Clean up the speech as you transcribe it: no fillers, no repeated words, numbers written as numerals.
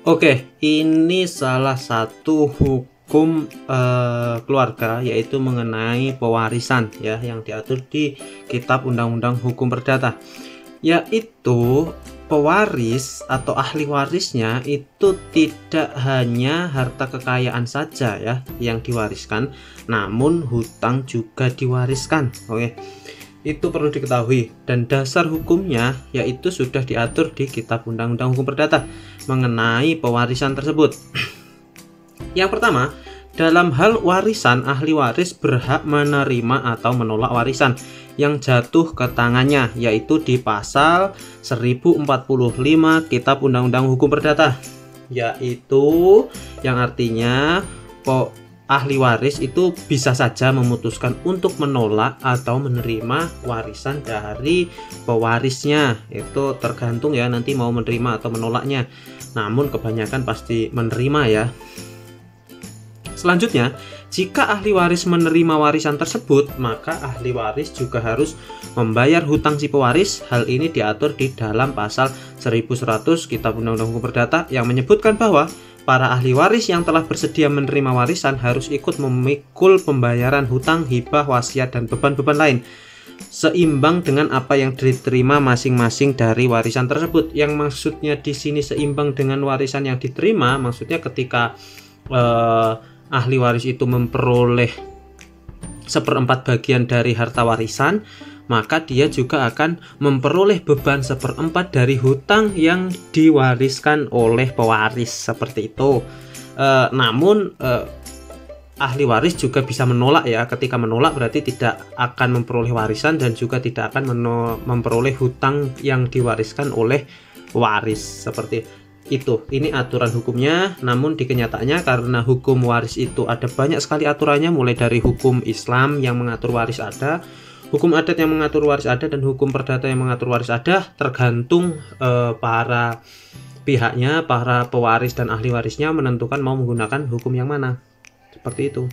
Oke, ini salah satu hukum keluarga, yaitu mengenai pewarisan ya, yang diatur di Kitab Undang-Undang Hukum Perdata, yaitu pewaris atau ahli warisnya itu tidak hanya harta kekayaan saja ya yang diwariskan, namun hutang juga diwariskan. Oke, itu perlu diketahui, dan dasar hukumnya yaitu sudah diatur di Kitab Undang-Undang Hukum Perdata mengenai pewarisan tersebut. Yang pertama, dalam hal warisan, ahli waris berhak menerima atau menolak warisan yang jatuh ke tangannya, yaitu di pasal 1045 Kitab Undang-Undang Hukum Perdata, yaitu yang artinya ahli waris itu bisa saja memutuskan untuk menolak atau menerima warisan dari pewarisnya. Itu tergantung ya, nanti mau menerima atau menolaknya, namun kebanyakan pasti menerima ya. Selanjutnya, jika ahli waris menerima warisan tersebut, maka ahli waris juga harus membayar hutang si pewaris. Hal ini diatur di dalam pasal 1100 Kitab Undang-Undang Hukum Perdata yang menyebutkan bahwa para ahli waris yang telah bersedia menerima warisan harus ikut memikul pembayaran hutang, hibah, wasiat, dan beban-beban lain seimbang dengan apa yang diterima masing-masing dari warisan tersebut. Yang maksudnya di sini seimbang dengan warisan yang diterima, maksudnya ketika ahli waris itu memperoleh 1/4 bagian dari harta warisan, maka dia juga akan memperoleh beban 1/4 dari hutang yang diwariskan oleh pewaris, seperti itu. Namun ahli waris juga bisa menolak ya. Ketika menolak berarti tidak akan memperoleh warisan dan juga tidak akan memperoleh hutang yang diwariskan oleh waris, seperti itu. Ini aturan hukumnya. Namun di kenyataannya, karena hukum waris itu ada banyak sekali aturannya, mulai dari hukum Islam yang mengatur waris ada, hukum adat yang mengatur waris ada, dan hukum perdata yang mengatur waris ada, tergantung para pihaknya, para pewaris dan ahli warisnya menentukan mau menggunakan hukum yang mana. Seperti itu.